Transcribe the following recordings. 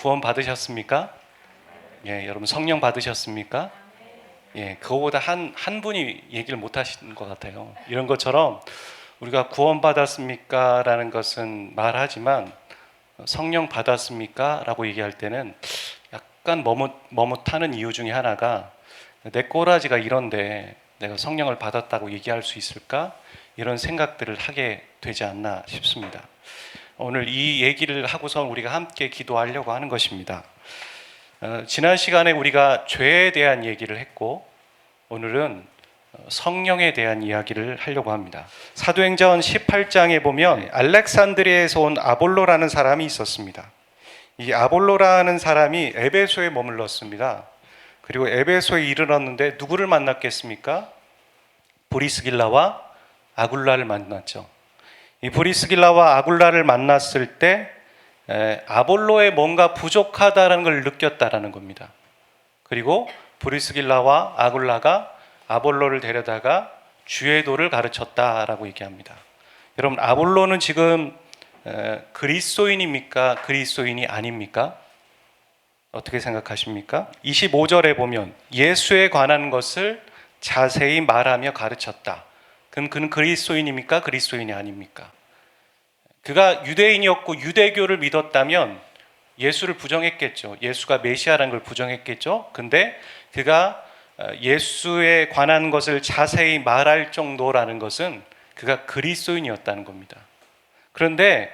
구원 받으셨습니까? 예, 여러분 성령 받으셨습니까? 예, 그거보다 한 분이 얘기를 못 하시는 것 같아요. 이런 것처럼 우리가 구원 받았습니까? 라는 것은 말하지만 성령 받았습니까? 라고 얘기할 때는 약간 머뭇하는 이유 중에 하나가 내 꼬라지가 이런데 내가 성령을 받았다고 얘기할 수 있을까? 이런 생각들을 하게 되지 않나 싶습니다. 오늘 이 얘기를 하고서 우리가 함께 기도하려고 하는 것입니다. 지난 시간에 우리가 죄에 대한 얘기를 했고 오늘은 성령에 대한 이야기를 하려고 합니다. 사도행전 18장에 보면 알렉산드리아에서 온 아볼로라는 사람이 있었습니다. 이 아볼로라는 사람이 에베소에 머물렀습니다. 그리고 에베소에 이르렀는데 누구를 만났겠습니까? 브리스길라와 아굴라를 만났죠. 이 브리스길라와 아굴라를 만났을 때 아볼로에 뭔가 부족하다는 걸 느꼈다라는 겁니다. 그리고 브리스길라와 아굴라가 아볼로를 데려다가 주의 도를 가르쳤다라고 얘기합니다. 여러분, 아볼로는 지금 그리스도인입니까? 그리스도인이 아닙니까? 어떻게 생각하십니까? 25절에 보면 예수에 관한 것을 자세히 말하며 가르쳤다. 그럼 그는 그리스도인입니까? 그리스도인이 아닙니까? 그가 유대인이었고 유대교를 믿었다면 예수를 부정했겠죠. 예수가 메시아라는 걸 부정했겠죠. 근데 그가 예수에 관한 것을 자세히 말할 정도라는 것은 그가 그리스도인이었다는 겁니다. 그런데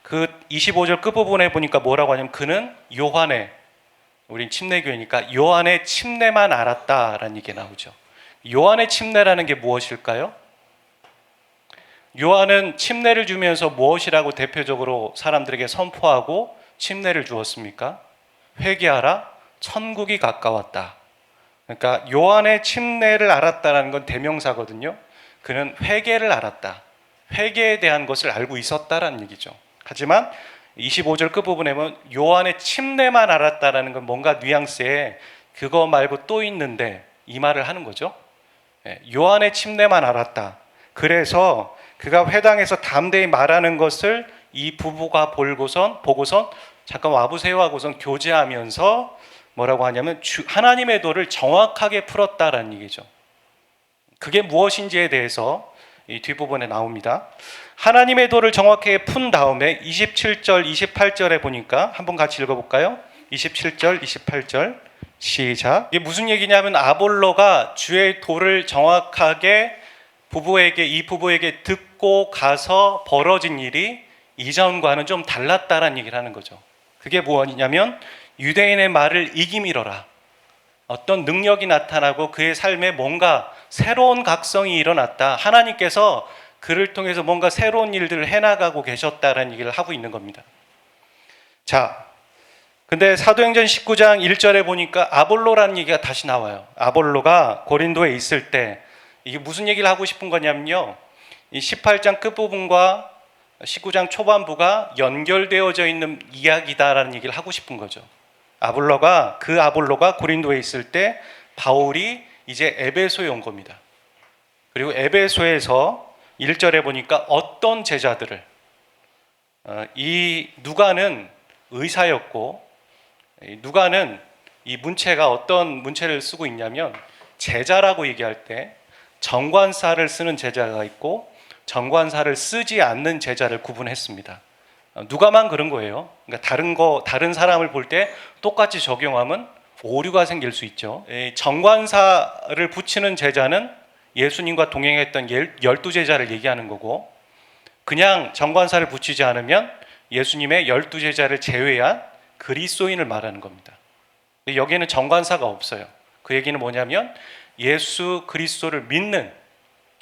그 25절 끝부분에 보니까 뭐라고 하냐면 그는 요한의, 우린 침례교회니까 요한의 침례만 알았다라는 얘기가 나오죠. 요한의 침례라는 게 무엇일까요? 요한은 침례를 주면서 무엇이라고 대표적으로 사람들에게 선포하고 침례를 주었습니까? 회개하라, 천국이 가까웠다. 그러니까 요한의 침례를 알았다는 건 대명사거든요. 그는 회개를 알았다. 회개에 대한 것을 알고 있었다라는 얘기죠. 하지만 25절 끝부분에 보면 요한의 침례만 알았다라는 건 뭔가 뉘앙스에 그거 말고 또 있는데 이 말을 하는 거죠. 요한의 침례만 알았다. 그래서 그가 회당에서 담대히 말하는 것을 이 부부가 보고선 잠깐 와보세요 하고선 교제하면서 뭐라고 하냐면 하나님의 도를 정확하게 풀었다라는 얘기죠. 그게 무엇인지에 대해서 이 뒷부분에 나옵니다. 하나님의 도를 정확하게 푼 다음에 27절, 28절에 보니까 한번 같이 읽어볼까요? 27절, 28절 시작. 이게 무슨 얘기냐면 아볼로가 주의 도를 정확하게 이 부부에게 듣고 가서 벌어진 일이 이전과는 좀 달랐다라는 얘기를 하는 거죠. 그게 무엇이냐면 유대인의 말을 이기밀어라. 어떤 능력이 나타나고 그의 삶에 뭔가 새로운 각성이 일어났다. 하나님께서 그를 통해서 뭔가 새로운 일들을 해나가고 계셨다라는 얘기를 하고 있는 겁니다. 자, 근데 사도행전 19장 1절에 보니까 아볼로라는 얘기가 다시 나와요. 아볼로가 고린도에 있을 때 이게 무슨 얘기를 하고 싶은 거냐면요, 이 18장 끝부분과 19장 초반부가 연결되어져 있는 이야기다라는 얘기를 하고 싶은 거죠. 아볼로가 고린도에 있을 때 바울이 이제 에베소에 온 겁니다. 그리고 에베소에서 1절에 보니까 어떤 제자들을, 이 누가는 의사였고 누가는 이 문체가 어떤 문체를 쓰고 있냐면 제자라고 얘기할 때 정관사를 쓰는 제자가 있고 정관사를 쓰지 않는 제자를 구분했습니다. 누가만 그런 거예요. 그러니까 다른 사람을 볼 때 똑같이 적용하면 오류가 생길 수 있죠. 정관사를 붙이는 제자는 예수님과 동행했던 12제자를 얘기하는 거고, 그냥 정관사를 붙이지 않으면 예수님의 12제자를 제외한 그리스도인을 말하는 겁니다. 여기에는 정관사가 없어요. 그 얘기는 뭐냐면 예수 그리스도를 믿는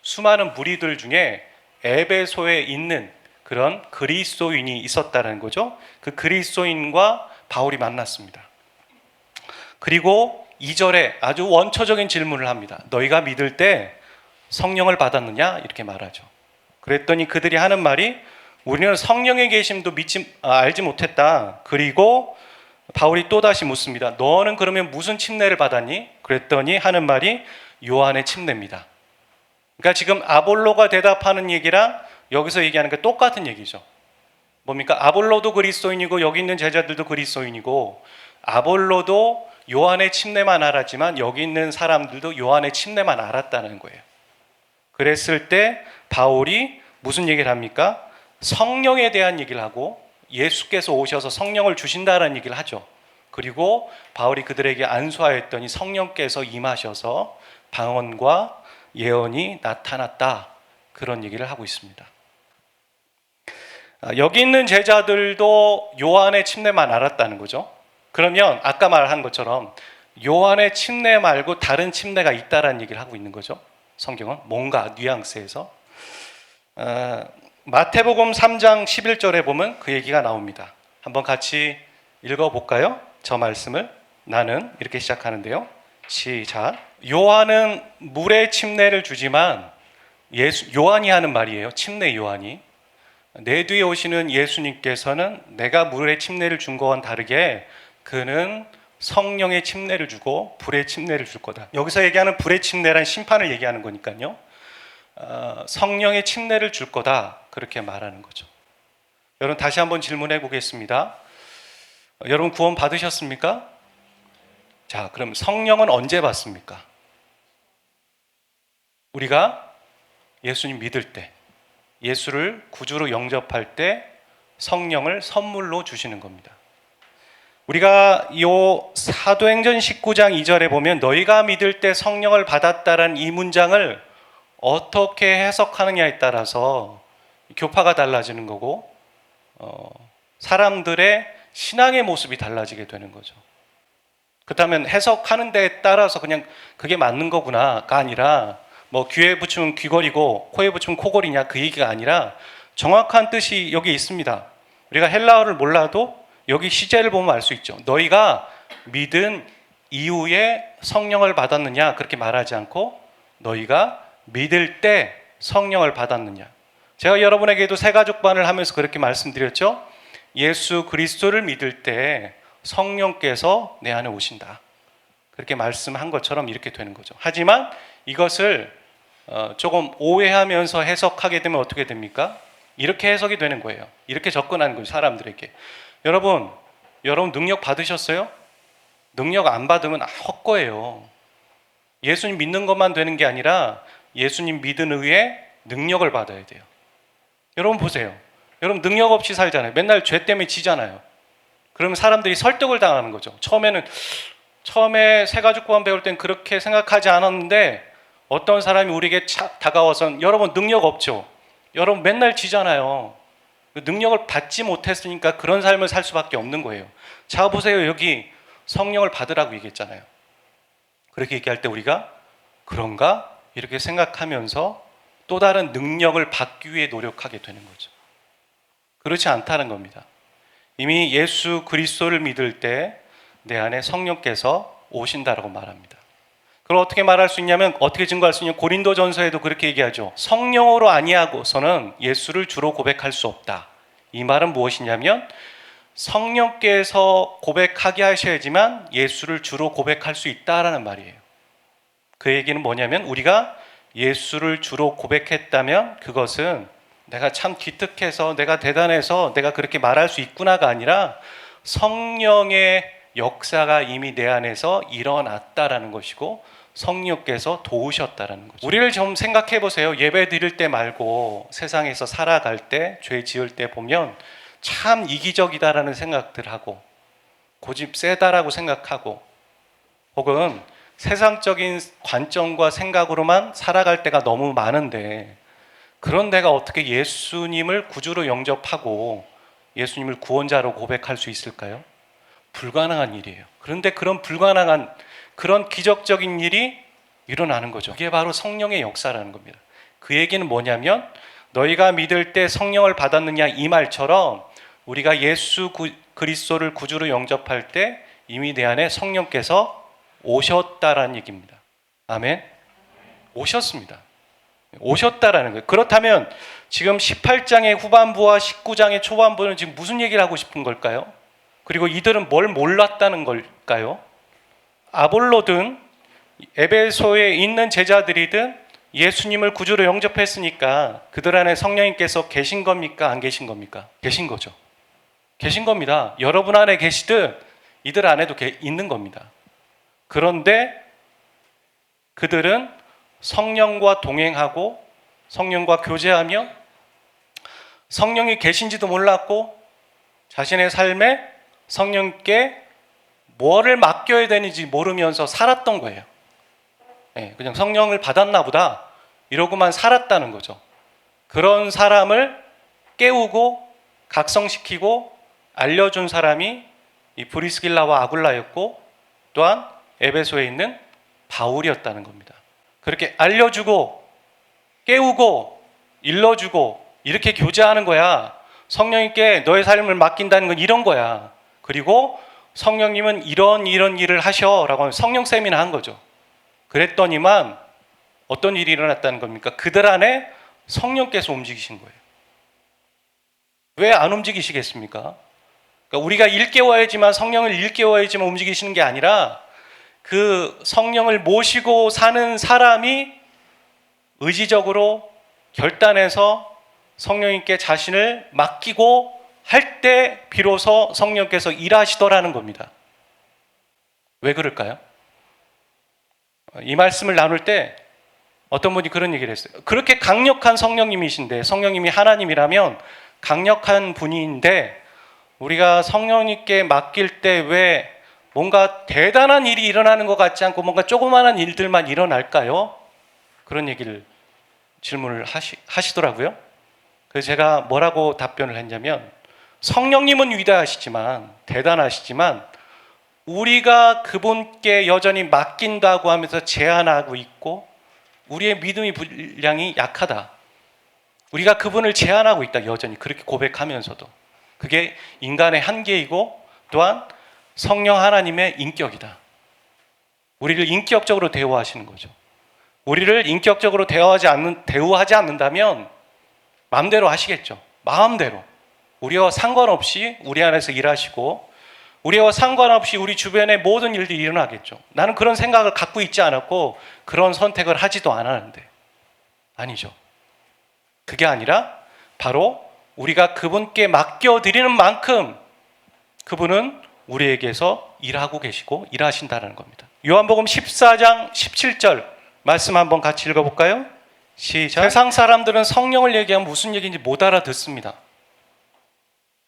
수많은 무리들 중에 에베소에 있는 그런 그리스도인이 있었다는 거죠. 그 그리스도인과 바울이 만났습니다. 그리고 2절에 아주 원초적인 질문을 합니다. 너희가 믿을 때 성령을 받았느냐? 이렇게 말하죠. 그랬더니 그들이 하는 말이 우리는 성령의 계심도 알지 못했다. 그리고 바울이 또다시 묻습니다. 너는 그러면 무슨 침례를 받았니? 그랬더니 하는 말이 요한의 침례입니다. 그러니까 지금 아볼로가 대답하는 얘기랑 여기서 얘기하는 게 똑같은 얘기죠. 뭡니까? 아볼로도 그리스도인이고 여기 있는 제자들도 그리스도인이고, 아볼로도 요한의 침례만 알았지만 여기 있는 사람들도 요한의 침례만 알았다는 거예요. 그랬을 때 바울이 무슨 얘기를 합니까? 성령에 대한 얘기를 하고 예수께서 오셔서 성령을 주신다는 얘기를 하죠. 그리고 바울이 그들에게 안수하였더니 성령께서 임하셔서 방언과 예언이 나타났다. 그런 얘기를 하고 있습니다. 여기 있는 제자들도 요한의 침례만 알았다는 거죠. 그러면 아까 말한 것처럼 요한의 침례 말고 다른 침례가 있다라는 얘기를 하고 있는 거죠. 성경은 뭔가 뉘앙스에서. 마태복음 3장 11절에 보면 그 얘기가 나옵니다. 한번 같이 읽어볼까요? 저 말씀을. 나는 이렇게 시작하는데요. 시작. 요한은 물의 침례를 주지만 요한이 하는 말이에요. 침례 요한이. 내 뒤에 오시는 예수님께서는 내가 물의 침례를 준 거와는 다르게 그는 성령의 침례를 주고 불의 침례를 줄 거다. 여기서 얘기하는 불의 침례란 심판을 얘기하는 거니까요. 성령의 침례를 줄 거다. 그렇게 말하는 거죠. 여러분 다시 한번 질문해 보겠습니다. 여러분 구원 받으셨습니까? 자, 그럼 성령은 언제 받습니까? 우리가 예수님 믿을 때, 예수를 구주로 영접할 때 성령을 선물로 주시는 겁니다. 우리가 이 사도행전 19장 2절에 보면 너희가 믿을 때 성령을 받았다라는 이 문장을 어떻게 해석하느냐에 따라서 교파가 달라지는 거고 사람들의 신앙의 모습이 달라지게 되는 거죠. 그렇다면 해석하는 데에 따라서 그냥 그게 맞는 거구나가 아니라 뭐 귀에 붙이면 귀걸이고 코에 붙이면 코걸이냐 그 얘기가 아니라 정확한 뜻이 여기 있습니다. 우리가 헬라어를 몰라도 여기 시제를 보면 알 수 있죠. 너희가 믿은 이후에 성령을 받았느냐 그렇게 말하지 않고 너희가 믿을 때 성령을 받았느냐. 제가 여러분에게도 새가족반을 하면서 그렇게 말씀드렸죠. 예수 그리스도를 믿을 때 성령께서 내 안에 오신다. 그렇게 말씀한 것처럼 이렇게 되는 거죠. 하지만 이것을 조금 오해하면서 해석하게 되면 어떻게 됩니까? 이렇게 해석이 되는 거예요. 이렇게 접근하는 거죠. 사람들에게. 여러분 능력 받으셨어요? 능력 안 받으면 헛거예요. 예수님 믿는 것만 되는 게 아니라 예수님 믿은 후에 능력을 받아야 돼요. 여러분 보세요. 여러분 능력 없이 살잖아요. 맨날 죄 때문에 지잖아요. 그러면 사람들이 설득을 당하는 거죠. 처음에 새가족구원 배울 땐 그렇게 생각하지 않았는데 어떤 사람이 우리에게 다가와서 여러분 능력 없죠? 여러분 맨날 지잖아요. 능력을 받지 못했으니까 그런 삶을 살 수밖에 없는 거예요. 자 보세요. 여기 성령을 받으라고 얘기했잖아요. 그렇게 얘기할 때 우리가 그런가? 이렇게 생각하면서 또 다른 능력을 받기 위해 노력하게 되는 거죠. 그렇지 않다는 겁니다. 이미 예수 그리스도를 믿을 때 내 안에 성령께서 오신다라고 말합니다. 그걸 어떻게 말할 수 있냐면 어떻게 증거할 수 있냐면 고린도전서에도 그렇게 얘기하죠. 성령으로 아니하고서는 예수를 주로 고백할 수 없다. 이 말은 무엇이냐면 성령께서 고백하게 하셔야지만 예수를 주로 고백할 수 있다라는 말이에요. 그 얘기는 뭐냐면 우리가 예수를 주로 고백했다면 그것은 내가 참 기특해서 내가 대단해서 내가 그렇게 말할 수 있구나가 아니라 성령의 역사가 이미 내 안에서 일어났다라는 것이고 성령께서 도우셨다라는 거죠. 우리를 좀 생각해 보세요. 예배 드릴 때 말고 세상에서 살아갈 때, 죄 지을 때 보면 참 이기적이다라는 생각들 하고 고집 세다라고 생각하고 혹은 세상적인 관점과 생각으로만 살아갈 때가 너무 많은데 그런 데가 어떻게 예수님을 구주로 영접하고 예수님을 구원자로 고백할 수 있을까요? 불가능한 일이에요. 그런데 그런 불가능한 그런 기적적인 일이 일어나는 거죠. 이게 바로 성령의 역사라는 겁니다. 그 얘기는 뭐냐면 너희가 믿을 때 성령을 받았느냐 이 말처럼 우리가 예수 그리스도를 구주로 영접할 때 이미 내 안에 성령께서 오셨다라는 얘기입니다. 아멘. 오셨습니다. 오셨다라는 거예요. 그렇다면 지금 18장의 후반부와 19장의 초반부는 지금 무슨 얘기를 하고 싶은 걸까요? 그리고 이들은 뭘 몰랐다는 걸까요? 아볼로든 에베소에 있는 제자들이든 예수님을 구주로 영접했으니까 그들 안에 성령님께서 계신 겁니까? 안 계신 겁니까? 계신 거죠. 계신 겁니다. 여러분 안에 계시듯 이들 안에도 있는 겁니다. 그런데 그들은 성령과 동행하고 성령과 교제하며 성령이 계신지도 몰랐고 자신의 삶에 성령께 뭐를 맡겨야 되는지 모르면서 살았던 거예요. 그냥 성령을 받았나 보다 이러고만 살았다는 거죠. 그런 사람을 깨우고 각성시키고 알려준 사람이 이 브리스길라와 아굴라였고 또한 에베소에 있는 바울이었다는 겁니다. 그렇게 알려주고 깨우고 일러주고 이렇게 교제하는 거야. 성령님께 너의 삶을 맡긴다는 건 이런 거야. 그리고 성령님은 이런 일을 하셔라고 성령쌤이나 한 거죠. 그랬더니만 어떤 일이 일어났다는 겁니까? 그들 안에 성령께서 움직이신 거예요. 왜 안 움직이시겠습니까? 그러니까 우리가 일깨워야지만 성령을 일깨워야지만 움직이시는 게 아니라 그 성령을 모시고 사는 사람이 의지적으로 결단해서 성령님께 자신을 맡기고 할 때 비로소 성령께서 일하시더라는 겁니다. 왜 그럴까요? 이 말씀을 나눌 때 어떤 분이 그런 얘기를 했어요. 그렇게 강력한 성령님이신데, 성령님이 하나님이라면 강력한 분인데 우리가 성령님께 맡길 때 왜 뭔가 대단한 일이 일어나는 것 같지 않고 뭔가 조그마한 일들만 일어날까요? 그런 질문을 하시더라고요. 그래서 제가 뭐라고 답변을 했냐면, 성령님은 위대하시지만 대단하시지만 우리가 그분께 여전히 맡긴다고 하면서 제한하고 있고 우리의 믿음의 분량이 약하다. 우리가 그분을 제한하고 있다. 여전히 그렇게 고백하면서도. 그게 인간의 한계이고 또한 성령 하나님의 인격이다. 우리를 인격적으로 대우하시는 거죠. 우리를 인격적으로 대우하지 않는다면 마음대로 하시겠죠. 마음대로. 우리와 상관없이 우리 안에서 일하시고 우리와 상관없이 우리 주변의 모든 일들이 일어나겠죠. 나는 그런 생각을 갖고 있지 않았고 그런 선택을 하지도 않았는데. 아니죠. 그게 아니라 바로 우리가 그분께 맡겨드리는 만큼 그분은 우리에게서 일하고 계시고 일하신다는 겁니다. 요한복음 14장 17절 말씀 한번 같이 읽어볼까요? 시작. 세상 사람들은 성령을 얘기하면 무슨 얘기인지 못 알아듣습니다.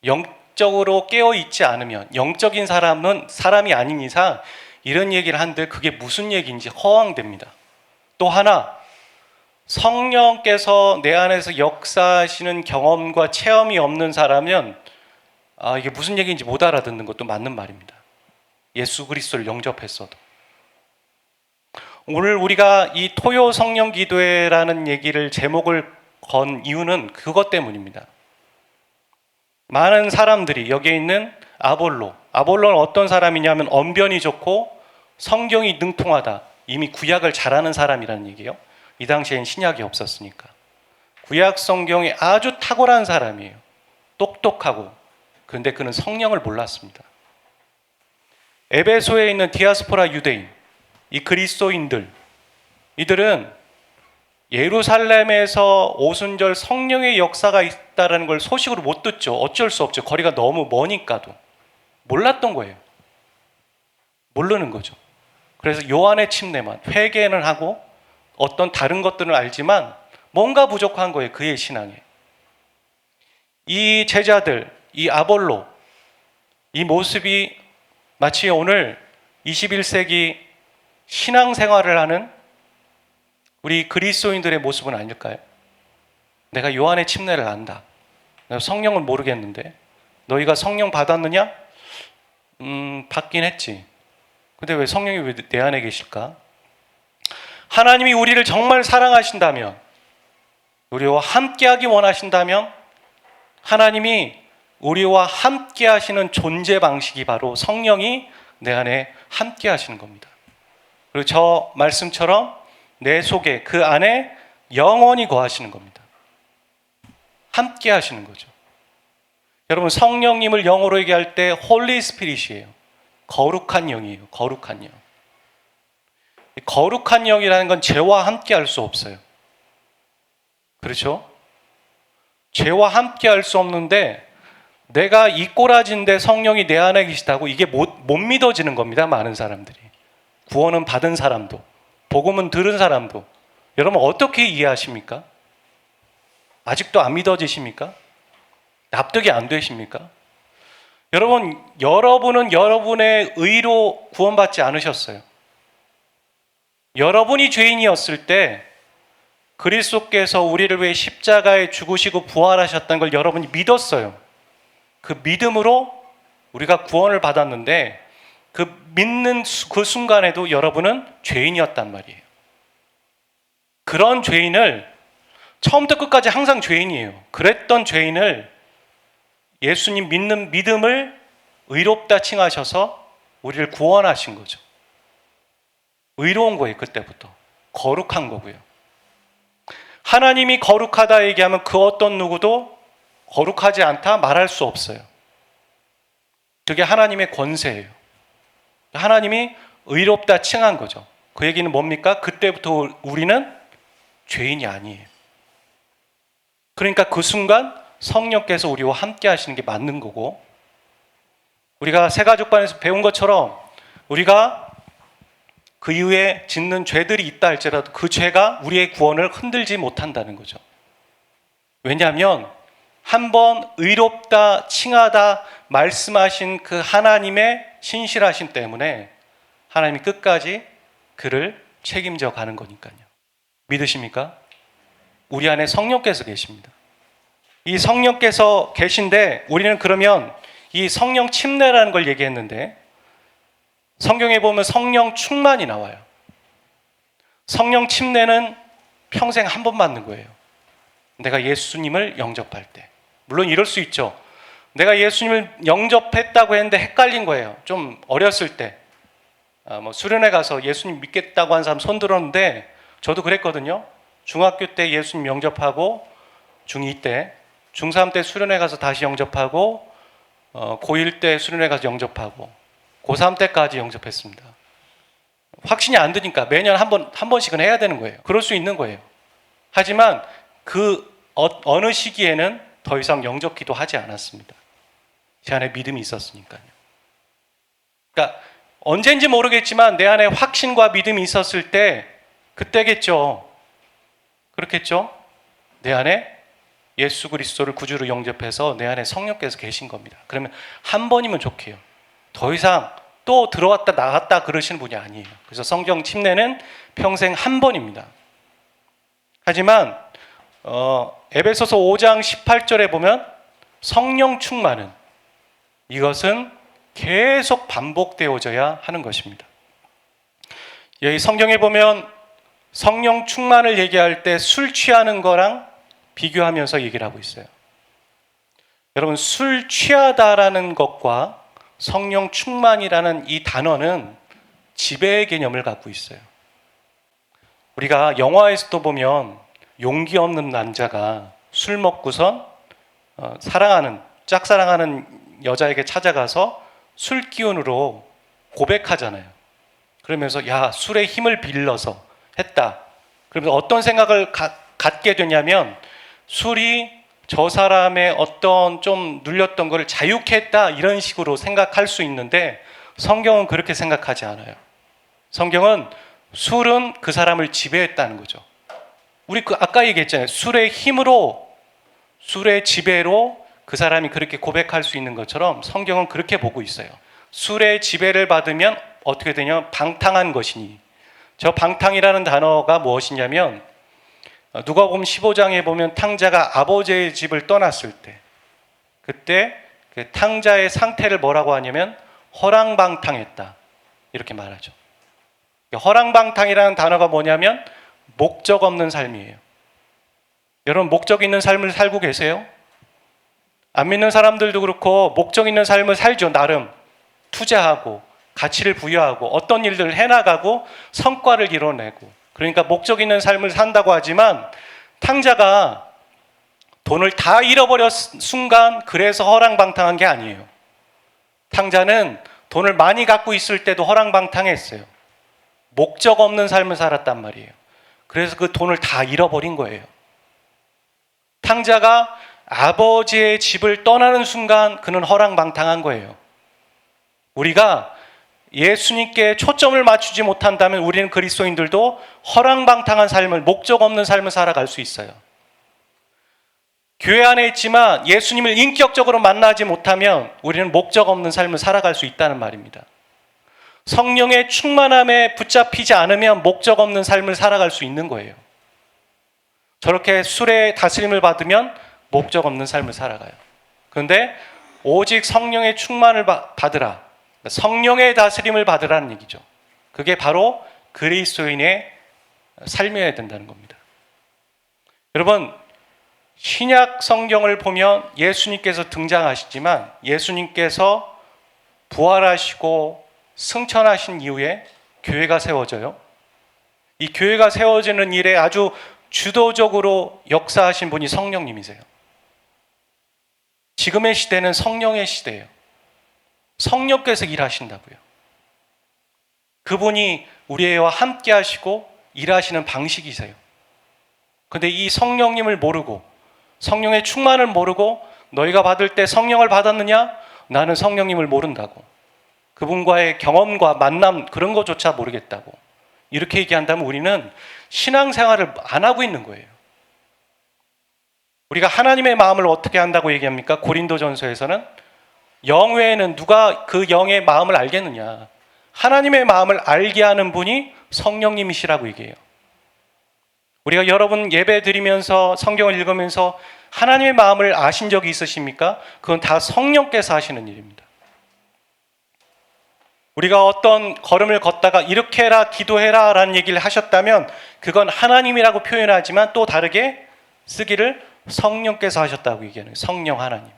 영적으로 깨어있지 않으면, 영적인 사람은 사람이 아닌 이상 이런 얘기를 한들 그게 무슨 얘기인지 허황됩니다. 또 하나, 성령께서 내 안에서 역사하시는 경험과 체험이 없는 사람은 이게 무슨 얘기인지 못 알아듣는 것도 맞는 말입니다. 예수 그리스도를 영접했어도. 오늘 우리가 이 토요 성령 기도회라는 얘기를 제목을 건 이유는 그것 때문입니다. 많은 사람들이 여기에 있는 아볼로는 어떤 사람이냐면 언변이 좋고 성경이 능통하다. 이미 구약을 잘하는 사람이라는 얘기예요. 이 당시엔 신약이 없었으니까. 구약 성경이 아주 탁월한 사람이에요. 똑똑하고. 그런데 그는 성령을 몰랐습니다. 에베소에 있는 디아스포라 유대인, 이 그리스도인들, 이들은 예루살렘에서 오순절 성령의 역사가 있다는 걸 소식으로 못 듣죠. 어쩔 수 없죠. 거리가 너무 머니까도. 몰랐던 거예요. 모르는 거죠. 그래서 요한의 침례만, 회개는 하고 어떤 다른 것들은 알지만 뭔가 부족한 거예요. 그의 신앙에. 이 제자들, 이 아볼로, 이 모습이 마치 오늘 21세기 신앙생활을 하는 우리 그리스도인들의 모습은 아닐까요? 내가 요한의 침례를 안다. 내가 성령을 모르겠는데 너희가 성령 받았느냐? 받긴 했지. 근데 왜 성령이 왜 내 안에 계실까? 하나님이 우리를 정말 사랑하신다면, 우리와 함께하기 원하신다면 하나님이 우리와 함께 하시는 존재 방식이 바로 성령이 내 안에 함께 하시는 겁니다. 그리고 저 말씀처럼 내 속에 그 안에 영원히 거하시는 겁니다. 함께 하시는 거죠. 여러분, 성령님을 영어로 얘기할 때 홀리 스피릿이에요. 거룩한 영이에요. 거룩한 영. 거룩한 영이라는 건 죄와 함께 할 수 없어요. 그렇죠? 죄와 함께 할 수 없는데 내가 이 꼬라진데 성령이 내 안에 계시다고 이게 못 믿어지는 겁니다. 많은 사람들이. 구원은 받은 사람도, 복음은 들은 사람도. 여러분 어떻게 이해하십니까? 아직도 안 믿어지십니까? 납득이 안 되십니까? 여러분은 여러분의 의로 구원받지 않으셨어요. 여러분이 죄인이었을 때 그리스도께서 우리를 위해 십자가에 죽으시고 부활하셨다는 걸 여러분이 믿었어요. 그 믿음으로 우리가 구원을 받았는데 그 믿는 그 순간에도 여러분은 죄인이었단 말이에요. 그런 죄인을 처음부터 끝까지 항상 죄인이에요. 그랬던 죄인을 예수님 믿는 믿음을 의롭다 칭하셔서 우리를 구원하신 거죠. 의로운 거예요. 그때부터. 거룩한 거고요. 하나님이 거룩하다 얘기하면 그 어떤 누구도 거룩하지 않다 말할 수 없어요. 그게 하나님의 권세예요. 하나님이 의롭다 칭한 거죠. 그 얘기는 뭡니까? 그때부터 우리는 죄인이 아니에요. 그러니까 그 순간 성령께서 우리와 함께 하시는 게 맞는 거고, 우리가 새가족반에서 배운 것처럼 우리가 그 이후에 짓는 죄들이 있다 할지라도 그 죄가 우리의 구원을 흔들지 못한다는 거죠. 왜냐하면 한번 의롭다 칭하다 말씀하신 그 하나님의 신실하심 때문에 하나님이 끝까지 그를 책임져 가는 거니까요. 믿으십니까? 우리 안에 성령께서 계십니다. 이 성령께서 계신데 우리는 그러면 이 성령 침례라는 걸 얘기했는데 성경에 보면 성령 충만이 나와요. 성령 침례는 평생 한 번 받는 거예요. 내가 예수님을 영접할 때. 물론 이럴 수 있죠. 내가 예수님을 영접했다고 했는데 헷갈린 거예요. 좀 어렸을 때. 수련회 가서 예수님 믿겠다고 한 사람 손 들었는데 저도 그랬거든요. 중학교 때 예수님 영접하고 중2 때, 중3 때 수련회 가서 다시 영접하고 고1 때 수련회 가서 영접하고 고3 때까지 영접했습니다. 확신이 안 드니까 매년 한 번씩은 해야 되는 거예요. 그럴 수 있는 거예요. 하지만 그 어느 시기에는 더 이상 영접 기도하지 않았습니다. 제 안에 믿음이 있었으니까요. 그러니까 언제인지 모르겠지만 내 안에 확신과 믿음이 있었을 때 그때겠죠. 그렇겠죠? 내 안에 예수 그리스도를 구주로 영접해서 내 안에 성령께서 계신 겁니다. 그러면 한 번이면 좋게요. 더 이상 또 들어왔다 나갔다 그러시는 분이 아니에요. 그래서 성령 침례는 평생 한 번입니다. 하지만 에베소서 5장 18절에 보면 성령 충만은 이것은 계속 반복되어져야 하는 것입니다. 여기 성경에 보면 성령 충만을 얘기할 때 술 취하는 거랑 비교하면서 얘기를 하고 있어요. 여러분, 술 취하다라는 것과 성령 충만이라는 이 단어는 지배의 개념을 갖고 있어요. 우리가 영화에서도 보면 용기 없는 남자가 술 먹고선 짝사랑하는 여자에게 찾아가서 술 기운으로 고백하잖아요. 그러면서 야, 술의 힘을 빌려서 했다. 그러면서 어떤 생각을 갖게 되냐면 술이 저 사람의 어떤 좀 눌렸던 것을 자유케 했다 이런 식으로 생각할 수 있는데 성경은 그렇게 생각하지 않아요. 성경은 술은 그 사람을 지배했다는 거죠. 우리 아까 얘기했잖아요. 술의 힘으로, 술의 지배로 그 사람이 그렇게 고백할 수 있는 것처럼 성경은 그렇게 보고 있어요. 술의 지배를 받으면 어떻게 되냐면 방탕한 것이니. 저 방탕이라는 단어가 무엇이냐면 누가복음 15장에 보면 탕자가 아버지의 집을 떠났을 때 그때 그 탕자의 상태를 뭐라고 하냐면 허랑방탕했다 이렇게 말하죠. 허랑방탕이라는 단어가 뭐냐면 목적 없는 삶이에요. 여러분, 목적 있는 삶을 살고 계세요? 안 믿는 사람들도 그렇고 목적 있는 삶을 살죠. 나름 투자하고 가치를 부여하고 어떤 일들을 해나가고 성과를 이뤄내고, 그러니까 목적 있는 삶을 산다고 하지만 탕자가 돈을 다 잃어버렸 순간 그래서 허랑방탕한 게 아니에요. 탕자는 돈을 많이 갖고 있을 때도 허랑방탕했어요. 목적 없는 삶을 살았단 말이에요. 그래서 그 돈을 다 잃어버린 거예요. 탕자가 아버지의 집을 떠나는 순간 그는 허랑방탕한 거예요. 우리가 예수님께 초점을 맞추지 못한다면 우리는 그리스도인들도 허랑방탕한 삶을, 목적 없는 삶을 살아갈 수 있어요. 교회 안에 있지만 예수님을 인격적으로 만나지 못하면 우리는 목적 없는 삶을 살아갈 수 있다는 말입니다. 성령의 충만함에 붙잡히지 않으면 목적 없는 삶을 살아갈 수 있는 거예요. 저렇게 술의 다스림을 받으면 목적 없는 삶을 살아가요. 그런데 오직 성령의 충만을 받으라, 성령의 다스림을 받으라는 얘기죠. 그게 바로 그리스도인의 삶이어야 된다는 겁니다. 여러분, 신약 성경을 보면 예수님께서 등장하시지만 예수님께서 부활하시고 승천하신 이후에 교회가 세워져요. 이 교회가 세워지는 일에 아주 주도적으로 역사하신 분이 성령님이세요. 지금의 시대는 성령의 시대예요. 성령께서 일하신다고요. 그분이 우리와 함께 하시고 일하시는 방식이세요. 근데 이 성령님을 모르고, 성령의 충만을 모르고, 너희가 받을 때 성령을 받았느냐? 나는 성령님을 모른다고. 그분과의 경험과 만남, 그런 것조차 모르겠다고. 이렇게 얘기한다면 우리는 신앙생활을 안 하고 있는 거예요. 우리가 하나님의 마음을 어떻게 안다고 얘기합니까? 고린도전서에서는 영 외에는 누가 그 영의 마음을 알겠느냐? 하나님의 마음을 알게 하는 분이 성령님이시라고 얘기해요. 우리가 여러분 예배 드리면서 성경을 읽으면서 하나님의 마음을 아신 적이 있으십니까? 그건 다 성령께서 하시는 일입니다. 우리가 어떤 걸음을 걷다가 이렇게 해라, 기도해라 라는 얘기를 하셨다면 그건 하나님이라고 표현하지만 또 다르게 쓰기를 성령께서 하셨다고 얘기하는 거예요. 성령 하나님.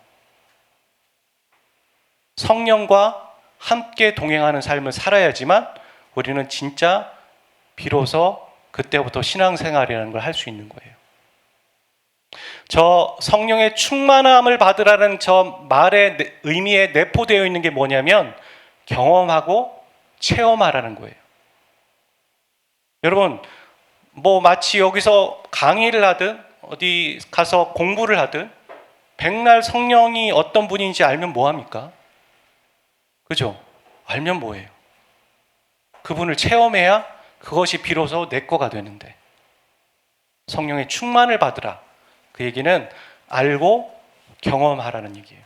성령과 함께 동행하는 삶을 살아야지만 우리는 진짜 비로소 그때부터 신앙생활이라는 걸 할 수 있는 거예요. 저 성령의 충만함을 받으라는 저 말의 의미에 내포되어 있는 게 뭐냐면 경험하고 체험하라는 거예요. 여러분, 뭐 마치 여기서 강의를 하든 어디 가서 공부를 하든 백날 성령이 어떤 분인지 알면 뭐합니까? 그죠? 알면 뭐예요? 그분을 체험해야 그것이 비로소 내 거가 되는데, 성령의 충만을 받으라. 그 얘기는 알고 경험하라는 얘기예요.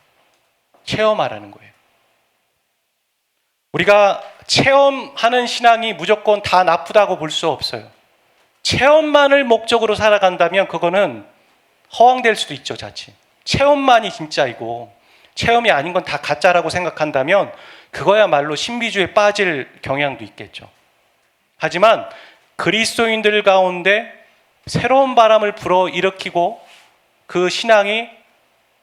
체험하라는 거예요. 우리가 체험하는 신앙이 무조건 다 나쁘다고 볼 수 없어요. 체험만을 목적으로 살아간다면 그거는 허황될 수도 있죠, 자칫. 체험만이 진짜이고 체험이 아닌 건 다 가짜라고 생각한다면 그거야말로 신비주의에 빠질 경향도 있겠죠. 하지만 그리스도인들 가운데 새로운 바람을 불어일으키고 그 신앙이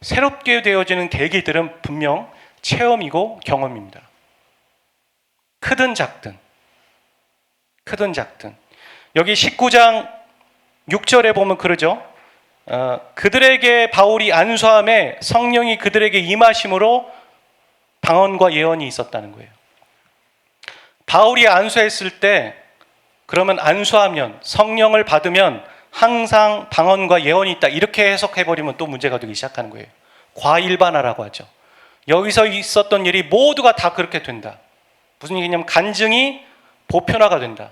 새롭게 되어지는 계기들은 분명 체험이고 경험입니다. 크든 작든, 크든 작든. 여기 19장 6절에 보면 그러죠. 그들에게 바울이 안수함에 성령이 그들에게 임하심으로 방언과 예언이 있었다는 거예요. 바울이 안수했을 때, 그러면 안수하면, 성령을 받으면 항상 방언과 예언이 있다, 이렇게 해석해버리면 또 문제가 되기 시작하는 거예요. 과일반화라고 하죠. 여기서 있었던 일이 모두가 다 그렇게 된다. 무슨 얘기냐면 간증이 보편화가 된다.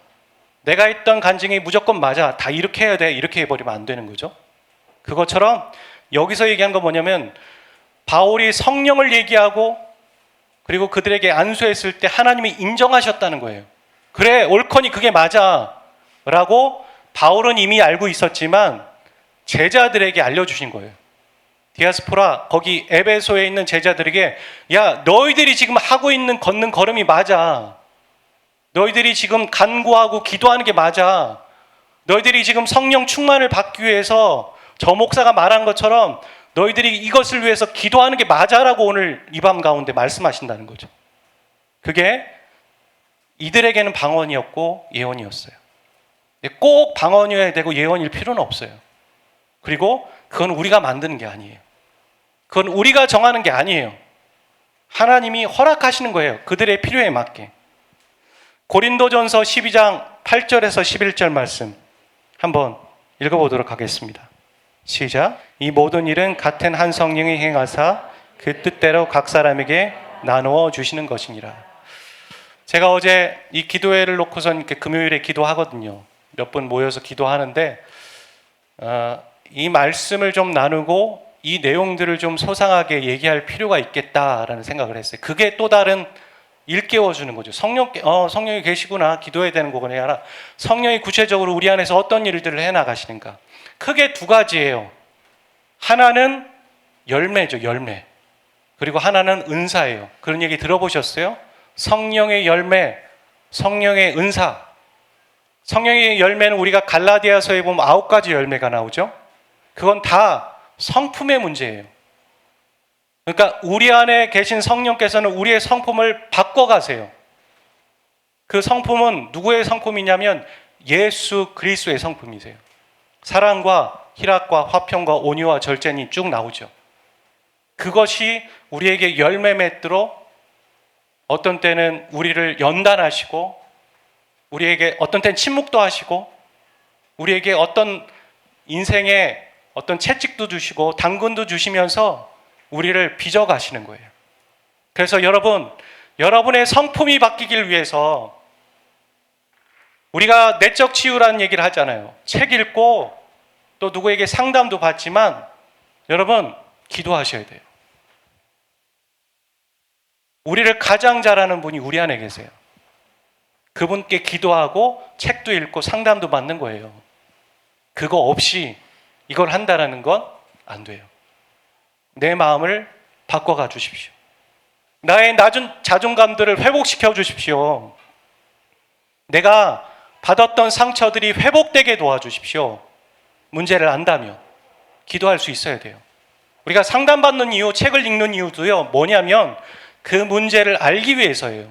내가 했던 간증이 무조건 맞아, 다 이렇게 해야 돼, 이렇게 해버리면 안 되는 거죠. 그것처럼 여기서 얘기한 건 뭐냐면 바울이 성령을 얘기하고 그리고 그들에게 안수했을 때 하나님이 인정하셨다는 거예요. 그래, 옳거니 그게 맞아 라고 바울은 이미 알고 있었지만 제자들에게 알려주신 거예요. 디아스포라, 거기 에베소에 있는 제자들에게, 야, 너희들이 지금 하고 있는 걷는 걸음이 맞아. 너희들이 지금 간구하고 기도하는 게 맞아. 너희들이 지금 성령 충만을 받기 위해서 저 목사가 말한 것처럼 너희들이 이것을 위해서 기도하는 게 맞아라고 오늘 이 밤 가운데 말씀하신다는 거죠. 그게 이들에게는 방언이었고 예언이었어요. 꼭 방언이어야 되고 예언일 필요는 없어요. 그리고 그건 우리가 만드는 게 아니에요. 그건 우리가 정하는 게 아니에요. 하나님이 허락하시는 거예요. 그들의 필요에 맞게. 고린도전서 12장 8절에서 11절 말씀 한번 읽어보도록 하겠습니다. 시작. 이 모든 일은 같은 한 성령이 행하사 그 뜻대로 각 사람에게 나누어 주시는 것이니라. 제가 어제 이 기도회를 놓고선 이렇게 금요일에 기도하거든요. 몇 분 모여서 기도하는데 이 말씀을 좀 나누고 이 내용들을 좀 소상하게 얘기할 필요가 있겠다라는 생각을 했어요. 그게 또 다른 일깨워주는 거죠. 성령이 계시구나. 기도해야 되는 거구나. 아니라 성령이 구체적으로 우리 안에서 어떤 일들을 해나가시는가. 크게 두 가지예요. 하나는 열매죠. 열매. 그리고 하나는 은사예요. 그런 얘기 들어보셨어요? 성령의 열매, 성령의 은사. 성령의 열매는 우리가 갈라디아서에 보면 9가지 열매가 나오죠. 그건 다 성품의 문제예요. 그러니까 우리 안에 계신 성령께서는 우리의 성품을 바꿔가세요. 그 성품은 누구의 성품이냐면 예수 그리스도의 성품이세요. 사랑과 희락과 화평과 온유와 절제니 쭉 나오죠. 그것이 우리에게 열매 맺도록 어떤 때는 우리를 연단하시고 우리에게 어떤 때는 침묵도 하시고 우리에게 어떤 인생에 어떤 채찍도 주시고 당근도 주시면서 우리를 빚어가시는 거예요. 그래서 여러분의 성품이 바뀌길 위해서 우리가 내적 치유라는 얘기를 하잖아요. 책 읽고 또 누구에게 상담도 받지만 여러분 기도하셔야 돼요. 우리를 가장 잘하는 분이 우리 안에 계세요. 그분께 기도하고 책도 읽고 상담도 받는 거예요. 그거 없이 이걸 한다라는 건 안 돼요. 내 마음을 바꿔가 주십시오. 나의 낮은 자존감들을 회복시켜 주십시오. 내가 받았던 상처들이 회복되게 도와주십시오. 문제를 안다면 기도할 수 있어야 돼요. 우리가 상담받는 이유, 책을 읽는 이유도요, 뭐냐면 그 문제를 알기 위해서예요.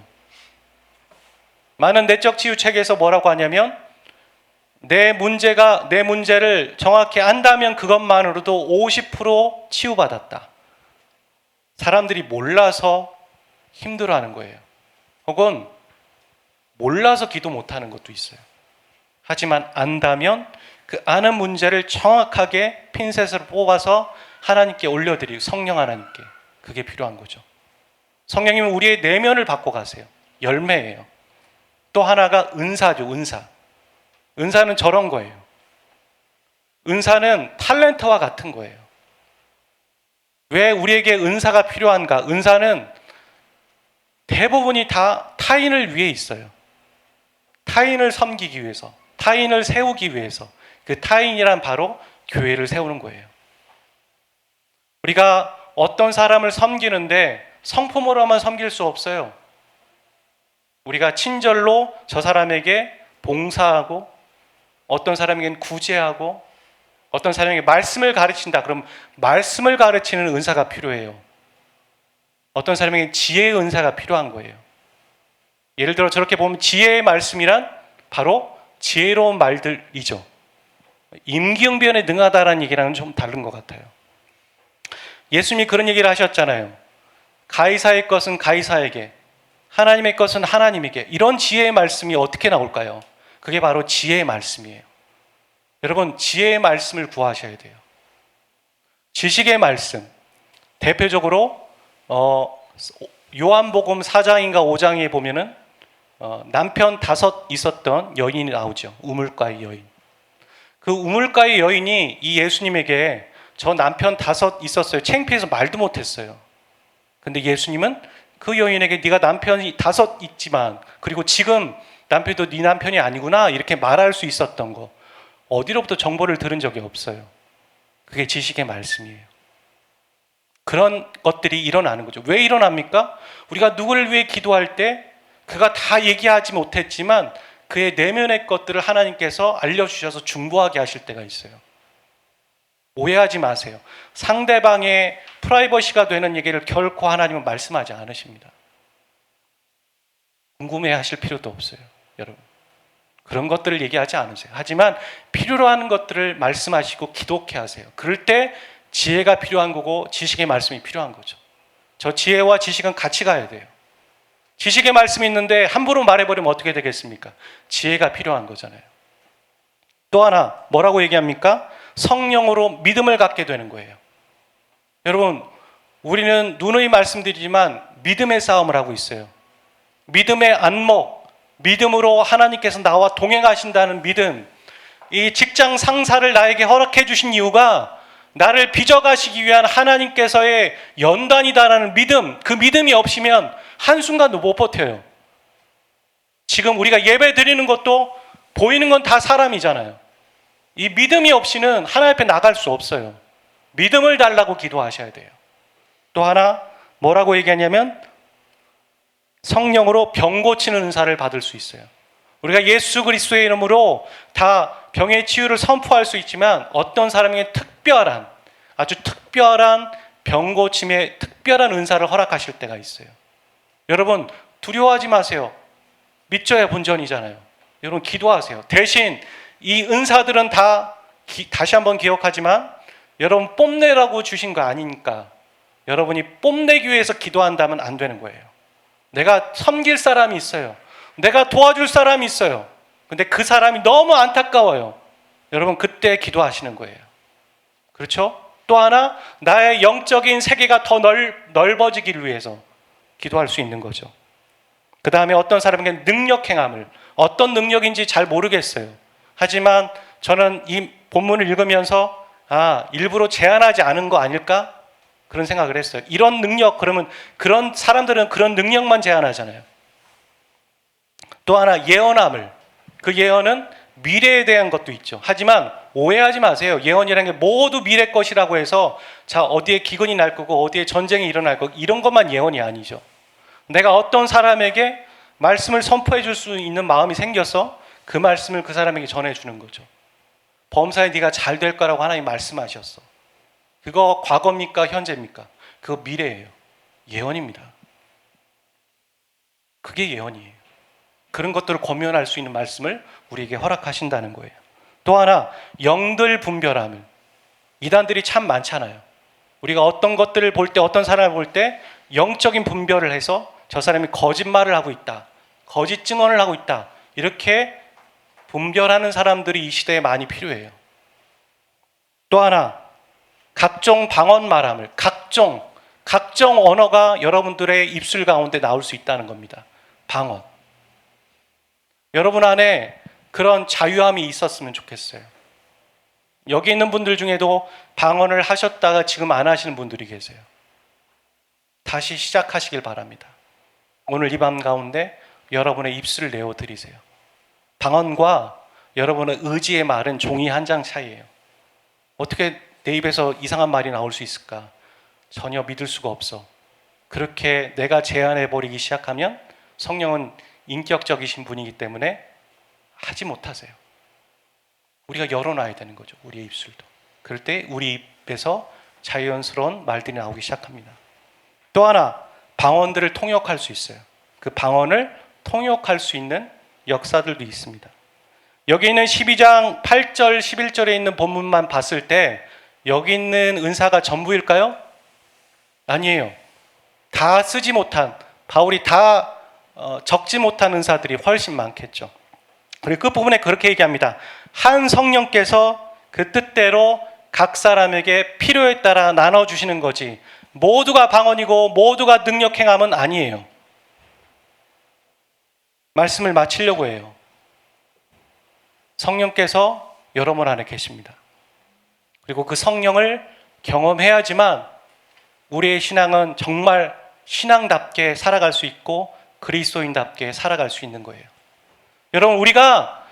많은 내적 치유 책에서 뭐라고 하냐면 내 문제를 정확히 안다면 그것만으로도 50% 치유받았다. 사람들이 몰라서 힘들어하는 거예요. 혹은 몰라서 기도 못하는 것도 있어요. 하지만 안다면 그 아는 문제를 정확하게 핀셋으로 뽑아서 하나님께 올려드리고 성령 하나님께 그게 필요한 거죠. 성령님은 우리의 내면을 바꿔가세요. 열매예요. 또 하나가 은사죠. 은사는 저런 거예요. 은사는 탤런트와 같은 거예요. 왜 우리에게 은사가 필요한가? 은사는 대부분이 다 타인을 위해 있어요. 타인을 섬기기 위해서, 타인을 세우기 위해서. 그 타인이란 바로 교회를 세우는 거예요. 우리가 어떤 사람을 섬기는데 성품으로만 섬길 수 없어요. 우리가 친절로 저 사람에게 봉사하고 어떤 사람에게는 구제하고 어떤 사람에게 말씀을 가르친다. 그럼 말씀을 가르치는 은사가 필요해요. 어떤 사람에게 지혜의 은사가 필요한 거예요. 예를 들어 저렇게 보면 지혜의 말씀이란 바로 지혜로운 말들이죠. 임기응변에 능하다라는 얘기랑은 좀 다른 것 같아요. 예수님이 그런 얘기를 하셨잖아요. 가이사의 것은 가이사에게, 하나님의 것은 하나님에게. 이런 지혜의 말씀이 어떻게 나올까요? 그게 바로 지혜의 말씀이에요. 여러분, 지혜의 말씀을 구하셔야 돼요. 지식의 말씀. 대표적으로 요한복음 4장인가 5장에 보면은 남편 5 있었던 여인이 나오죠. 우물가의 여인. 그 우물가의 여인이 이 예수님에게 저 남편 5 있었어요. 창피해서 말도 못했어요. 근데 예수님은 그 여인에게 네가 남편이 5 있지만 그리고 지금 남편도 네 남편이 아니구나 이렇게 말할 수 있었던 거 어디로부터 정보를 들은 적이 없어요. 그게 지식의 말씀이에요. 그런 것들이 일어나는 거죠. 왜 일어납니까? 우리가 누구를 위해 기도할 때 그가 다 얘기하지 못했지만 그의 내면의 것들을 하나님께서 알려주셔서 중보하게 하실 때가 있어요. 오해하지 마세요. 상대방의 프라이버시가 되는 얘기를 결코 하나님은 말씀하지 않으십니다. 궁금해하실 필요도 없어요. 여러분, 그런 것들을 얘기하지 않으세요. 하지만 필요로 하는 것들을 말씀하시고 기독해 하세요. 그럴 때 지혜가 필요한 거고 지식의 말씀이 필요한 거죠. 저 지혜와 지식은 같이 가야 돼요. 지식의 말씀이 있는데 함부로 말해버리면 어떻게 되겠습니까? 지혜가 필요한 거잖아요. 또 하나 뭐라고 얘기합니까? 성령으로 믿음을 갖게 되는 거예요. 여러분, 우리는 누누이 말씀드리지만 믿음의 싸움을 하고 있어요. 믿음의 안목, 믿음으로 하나님께서 나와 동행하신다는 믿음, 이 직장 상사를 나에게 허락해 주신 이유가 나를 빚어가시기 위한 하나님께서의 연단이다라는 믿음, 그 믿음이 없으면 한순간도 못 버텨요. 지금 우리가 예배 드리는 것도 보이는 건 다 사람이잖아요. 이 믿음이 없이는 하나님 앞에 나갈 수 없어요. 믿음을 달라고 기도하셔야 돼요. 또 하나 뭐라고 얘기하냐면 성령으로 병 고치는 은사를 받을 수 있어요. 우리가 예수 그리스도의 이름으로 다 병의 치유를 선포할 수 있지만 어떤 사람에게 특별한, 아주 특별한 병 고침의 특별한 은사를 허락하실 때가 있어요. 여러분, 두려워하지 마세요. 믿져야 본전이잖아요. 여러분, 기도하세요. 대신 이 은사들은 다 다시 한번 기억하지만 여러분 뽐내라고 주신 거 아니니까 여러분이 뽐내기 위해서 기도한다면 안 되는 거예요. 내가 섬길 사람이 있어요. 내가 도와줄 사람이 있어요. 근데 그 사람이 너무 안타까워요. 여러분, 그때 기도하시는 거예요. 그렇죠? 또 하나, 나의 영적인 세계가 더 넓어지기를 위해서 기도할 수 있는 거죠. 그 다음에 어떤 사람에게 능력 행함을, 어떤 능력인지 잘 모르겠어요. 하지만 저는 이 본문을 읽으면서 일부러 제한하지 않은 거 아닐까? 그런 생각을 했어요. 이런 능력, 그러면 그런 사람들은 그런 능력만 제한하잖아요. 또 하나, 예언함을. 그 예언은 미래에 대한 것도 있죠. 하지만 오해하지 마세요. 예언이라는 게 모두 미래 것이라고 해서 자, 어디에 기근이 날 거고 어디에 전쟁이 일어날 거고 이런 것만 예언이 아니죠. 내가 어떤 사람에게 말씀을 선포해 줄 수 있는 마음이 생겨서 그 말씀을 그 사람에게 전해주는 거죠. 범사에 네가 잘 될 거라고 하나님 말씀하셨어. 그거 과거입니까? 현재입니까? 그거 미래예요. 예언입니다. 그게 예언이에요. 그런 것들을 권면할 수 있는 말씀을 우리에게 허락하신다는 거예요. 또 하나, 영들 분별함을. 이단들이 참 많잖아요. 우리가 어떤 것들을 볼 때, 어떤 사람을 볼 때 영적인 분별을 해서 저 사람이 거짓말을 하고 있다, 거짓 증언을 하고 있다, 이렇게 분별하는 사람들이 이 시대에 많이 필요해요. 또 하나, 각종 방언 말함을. 각종 언어가 여러분들의 입술 가운데 나올 수 있다는 겁니다. 방언. 여러분 안에 그런 자유함이 있었으면 좋겠어요. 여기 있는 분들 중에도 방언을 하셨다가 지금 안 하시는 분들이 계세요. 다시 시작하시길 바랍니다. 오늘 이 밤 가운데 여러분의 입술을 내어드리세요. 방언과 여러분의 의지의 말은 종이 한 장 차이예요. 어떻게 내 입에서 이상한 말이 나올 수 있을까? 전혀 믿을 수가 없어. 그렇게 내가 제한해버리기 시작하면 성령은 인격적이신 분이기 때문에 하지 못하세요. 우리가 열어놔야 되는 거죠. 우리의 입술도. 그럴 때 우리 입에서 자연스러운 말들이 나오기 시작합니다. 또 하나, 방언들을 통역할 수 있어요. 그 방언을 통역할 수 있는 역사들도 있습니다. 여기 있는 12장 8절 11절에 있는 본문만 봤을 때 여기 있는 은사가 전부일까요? 아니에요. 다 쓰지 못한, 바울이 다 적지 못한 은사들이 훨씬 많겠죠. 그리고 그 부분에 그렇게 얘기합니다. 한 성령께서 그 뜻대로 각 사람에게 필요에 따라 나눠주시는 거지 모두가 방언이고 모두가 능력 행함은 아니에요. 말씀을 마치려고 해요. 성령께서 여러분 안에 계십니다. 그리고 그 성령을 경험해야지만 우리의 신앙은 정말 신앙답게 살아갈 수 있고 그리스도인답게 살아갈 수 있는 거예요. 여러분, 우리가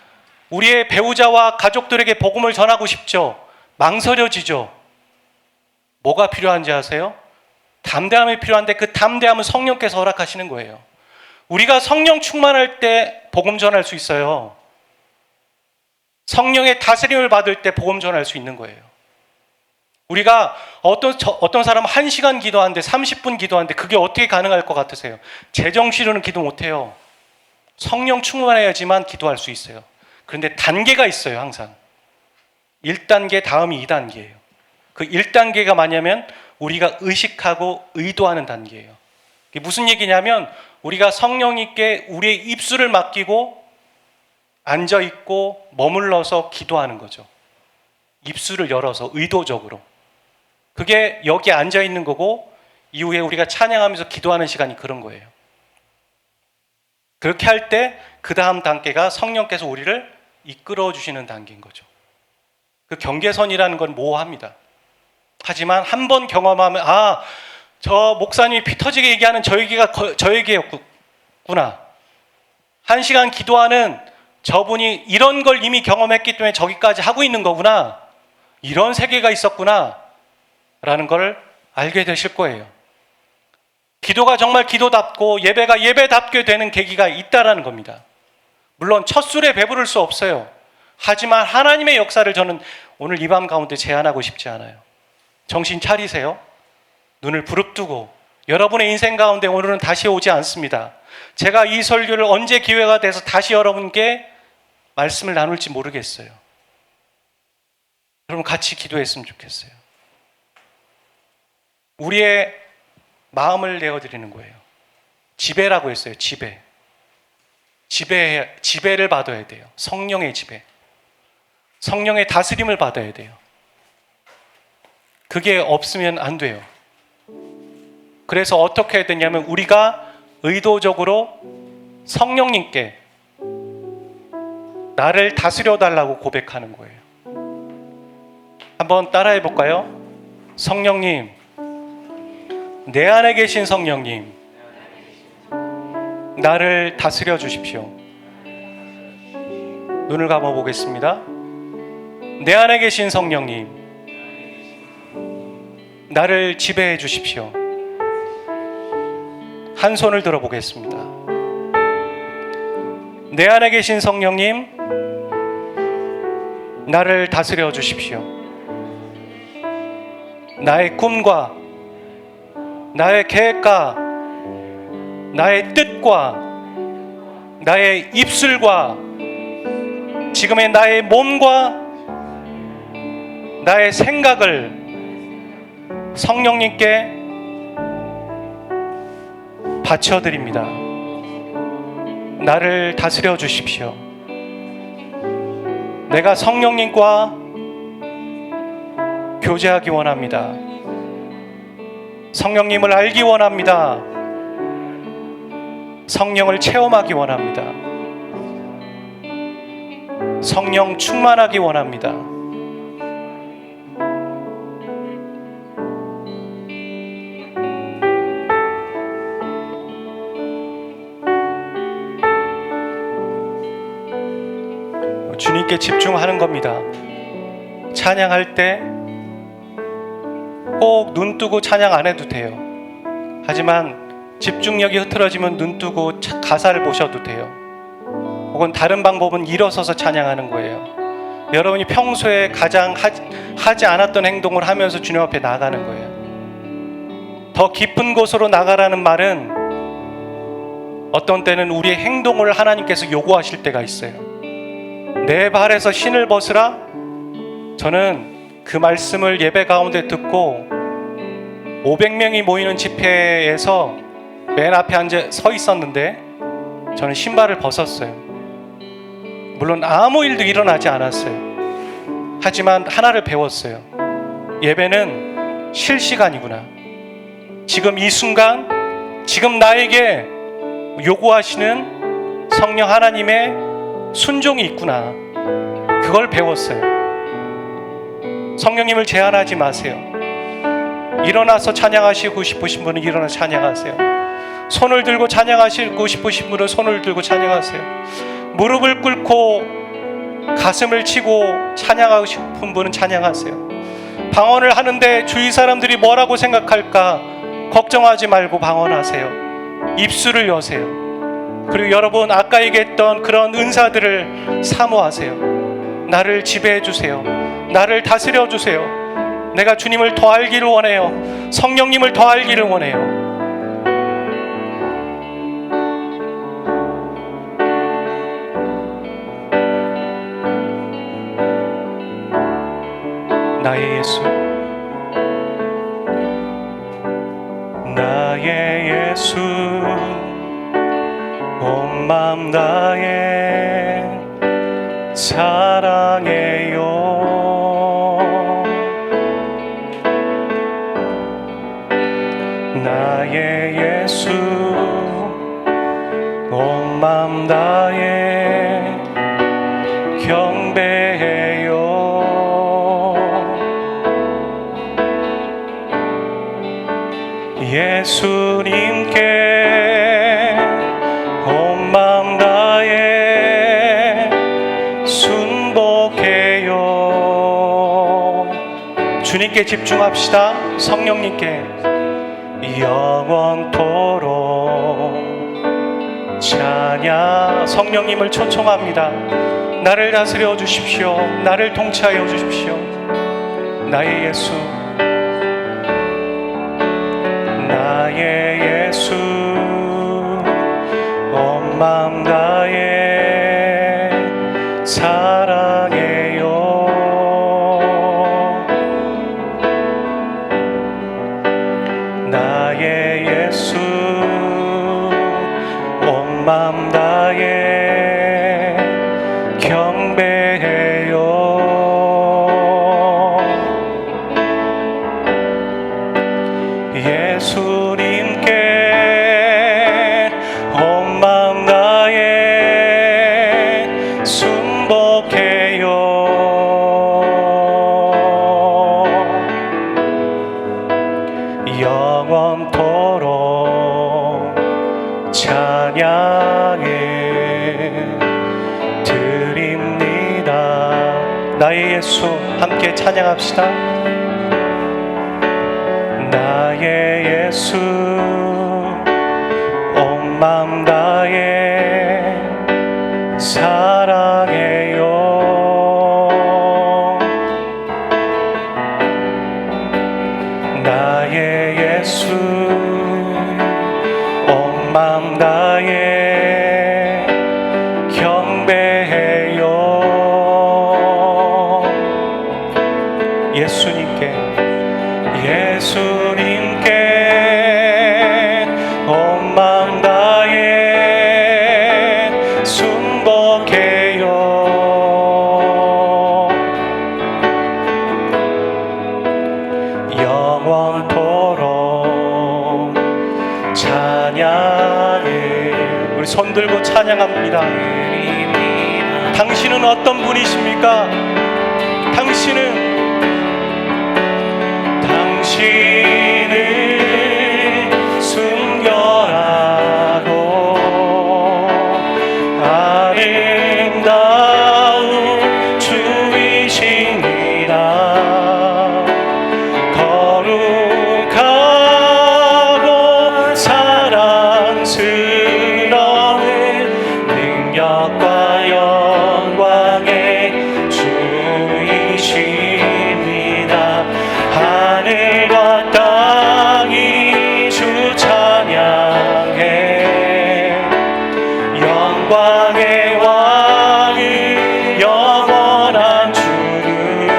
우리의 배우자와 가족들에게 복음을 전하고 싶죠. 망설여지죠. 뭐가 필요한지 아세요? 담대함이 필요한데 그 담대함은 성령께서 허락하시는 거예요. 우리가 성령 충만할 때 복음 전할 수 있어요. 성령의 다스림을 받을 때 복음 전할 수 있는 거예요. 우리가 어떤 사람은 1시간 기도하는데 30분 기도하는데 그게 어떻게 가능할 것 같으세요? 제정신으로는 기도 못해요. 성령 충만해야지만 기도할 수 있어요. 그런데 단계가 있어요. 항상 1단계 다음이 2단계예요. 그 1단계가 뭐냐면 우리가 의식하고 의도하는 단계예요. 이게 무슨 얘기냐면 우리가 성령님께 우리의 입술을 맡기고 앉아있고 머물러서 기도하는 거죠. 입술을 열어서 의도적으로. 그게 여기 앉아 있는 거고 이후에 우리가 찬양하면서 기도하는 시간이 그런 거예요. 그렇게 할 때 그 다음 단계가 성령께서 우리를 이끌어 주시는 단계인 거죠. 그 경계선이라는 건 모호합니다. 하지만 한 번 경험하면 저 목사님이 피 터지게 얘기하는 저 얘기였구나. 1시간 기도하는 저분이 이런 걸 이미 경험했기 때문에 저기까지 하고 있는 거구나. 이런 세계가 있었구나. 라는 걸 알게 되실 거예요. 기도가 정말 기도답고 예배가 예배답게 되는 계기가 있다라는 겁니다. 물론 첫 술에 배부를 수 없어요. 하지만 하나님의 역사를 저는 오늘 이 밤 가운데 제안하고 싶지 않아요. 정신 차리세요. 눈을 부릅뜨고 여러분의 인생 가운데 오늘은 다시 오지 않습니다. 제가 이 설교를 언제 기회가 돼서 다시 여러분께 말씀을 나눌지 모르겠어요. 여러분 같이 기도했으면 좋겠어요. 우리의 마음을 내어드리는 거예요. 지배라고 했어요. 지배를 받아야 돼요. 성령의 지배. 성령의 다스림을 받아야 돼요. 그게 없으면 안 돼요. 그래서 어떻게 해야 되냐면 우리가 의도적으로 성령님께 나를 다스려 달라고 고백하는 거예요. 한번 따라해 볼까요? 성령님, 내 안에 계신 성령님, 나를 다스려 주십시오. 눈을 감아 보겠습니다. 내 안에 계신 성령님, 나를 지배해 주십시오. 한 손을 들어 보겠습니다. 내 안에 계신 성령님, 나를 다스려 주십시오. 나의 꿈과 나의 계획과 나의 뜻과 나의 입술과 지금의 나의 몸과 나의 생각을 성령님께 바쳐드립니다. 나를 다스려 주십시오. 내가 성령님과 교제하기 원합니다. 성령님을 알기 원합니다. 성령을 체험하기 원합니다. 성령 충만하기 원합니다. 주님께 집중하는 겁니다. 찬양할 때 꼭 눈 뜨고 찬양 안 해도 돼요. 하지만 집중력이 흐트러지면 눈 뜨고 가사를 보셔도 돼요. 혹은 다른 방법은 일어서서 찬양하는 거예요. 여러분이 평소에 가장 하지 않았던 행동을 하면서 주님 앞에 나가는 거예요. 더 깊은 곳으로 나가라는 말은 어떤 때는 우리의 행동을 하나님께서 요구하실 때가 있어요. 내 발에서 신을 벗으라. 저는 그 말씀을 예배 가운데 듣고 500명이 모이는 집회에서 맨 앞에 앉아 서 있었는데 저는 신발을 벗었어요. 물론 아무 일도 일어나지 않았어요. 하지만 하나를 배웠어요. 예배는 실시간이구나. 지금 이 순간 지금 나에게 요구하시는 성령 하나님의 순종이 있구나. 그걸 배웠어요. 성령님을 제한하지 마세요. 일어나서 찬양하시고 싶으신 분은 일어나서 찬양하세요. 손을 들고 찬양하시고 싶으신 분은 손을 들고 찬양하세요. 무릎을 꿇고 가슴을 치고 찬양하고 싶은 분은 찬양하세요. 방언을 하는데 주위 사람들이 뭐라고 생각할까 걱정하지 말고 방언하세요. 입술을 여세요. 그리고 여러분 아까 얘기했던 그런 은사들을 사모하세요. 나를 지배해 주세요. 나를 다스려 주세요. 내가 주님을 더 알기를 원해요. 성령님을 더 알기를 원해요. 나의 예수, 나의 예수, 온 마음 다해 사랑해요. 다해 경배해요. 예수님께 온 마음 다해 순복해요. 주님께 집중합시다. 성령님께 영원토록 찬양. 성령님을 초청합니다. 나를 다스려 주십시오. 나를 통치하여 주십시오. 나의 예수, 나의 예수, 온 마음 다해 사랑해요. 나의 예수, 온 마음 다해 경배해요. 예수님께 온 마음 다해 순복해요. 영원토록 찬양해 드립니다. 나의 예수, 함께 찬양합시다. 나의 예수, 온 마음 다해 사랑해요. 나의 예수, 온 마음 다해 경배해요. 예수님께, 예수님께 온 마음 다해 순복해요. 영원토록 찬양해. 우리 손 들고 찬양합니다. 당신은 어떤 분이십니까? 당신은 순결하고 아름다운 주이십니다. 거룩하고 사랑스러운 능력과 영광의 주이십니다. 하늘과 땅이 주 찬양해. 영광의 왕을 영원한 주를,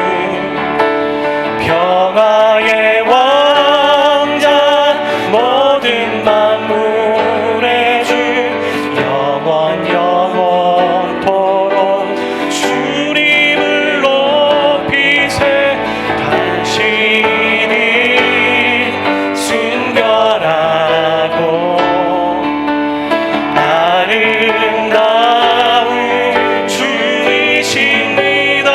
평화의 왕자, 모든 만물의 주, 영원토록 주님을 높이세. 당신이 순결하고 아름다운 주이십니다.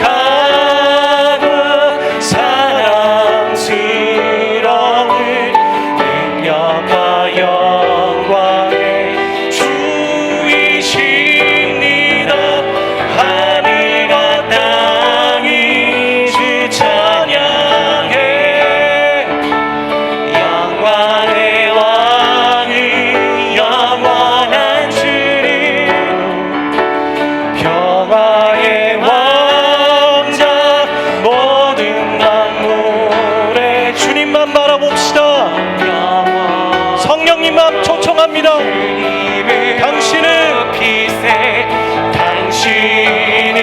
거룩하고 사랑스러운 능력과 영광의 주이십니다. 하늘과 땅이 주 찬양해. 영광의 왕을 영원한 주를, 평화의 왕자, 모든 만물의 주님만 바라봅시다. 성령님만 초청합니다. 당신은 당신은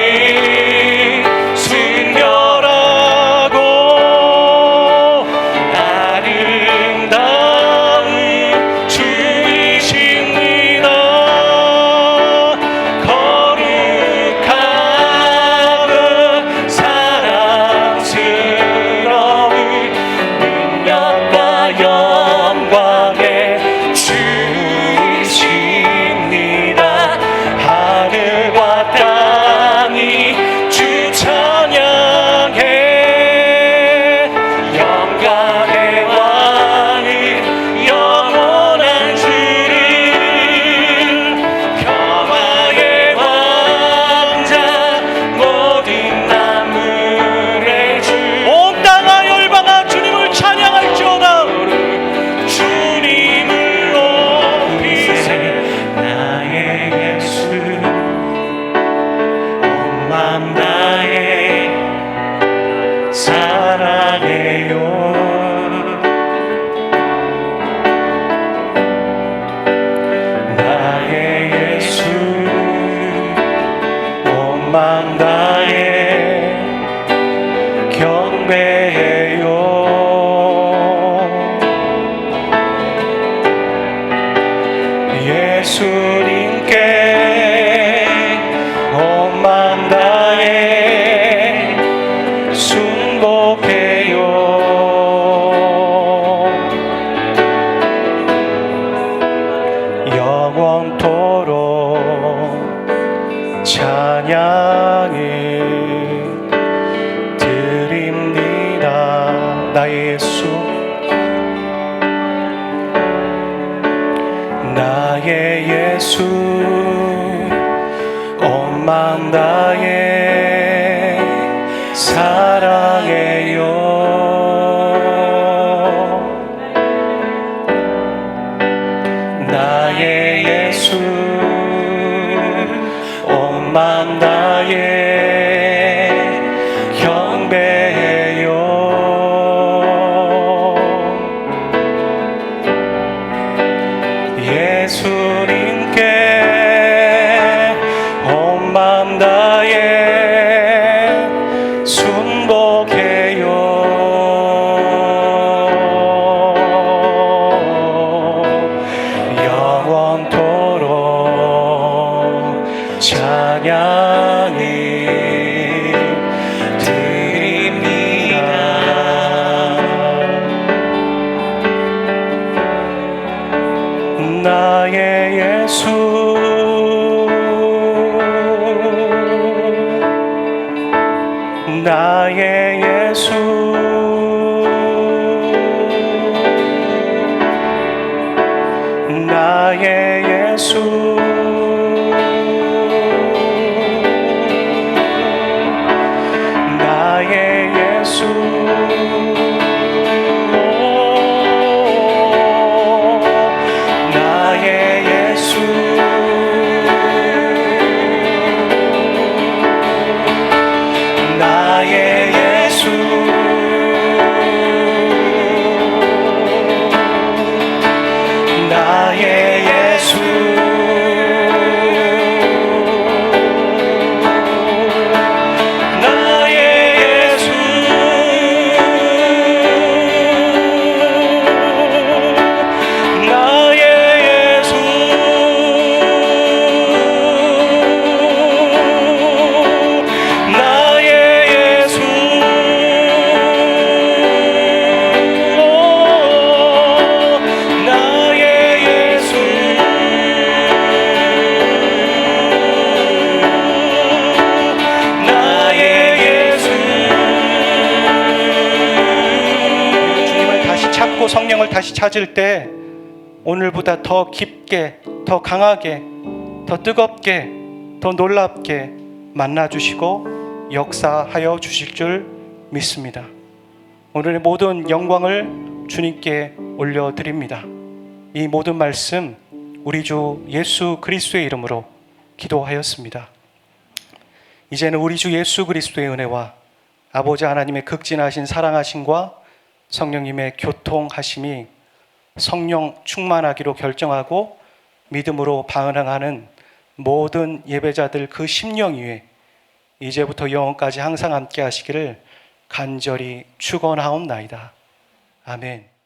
순결하고 아름다운 주이십니다. 거룩하고 마음 다해 경배해요. 예수님께 온 마음 다해 순복해요. 영원토록 찬양을 드립니다. 나의 예수, 나의 예수, 온 마음 다해 사랑해요. 나의 예수, 온 마음 다해 경배해요. 예수님께 온 마음 다해 순복해요. 영원토록 찬양을 드립니다. 나의 예수, 나의 예수, 나의 예수, 나의 예수, 나의 예수, 나의 예수, 나의 예수, 성령을 다시 찾을 때 오늘보다 더 깊게, 더 강하게, 더 뜨겁게, 더 놀랍게 만나주시고 역사하여 주실 줄 믿습니다. 오늘의 모든 영광을 주님께 올려드립니다. 이 모든 말씀 우리 주 예수 그리스도의 이름으로 기도하였습니다. 이제는 우리 주 예수 그리스도의 은혜와 아버지 하나님의 극진하신 사랑하심과 성령님의 교통하심이 성령 충만하기로 결정하고 믿음으로 반응하는 모든 예배자들 그 심령 위에 이제부터 영원까지 항상 함께 하시기를 간절히 축원하옵나이다. 아멘.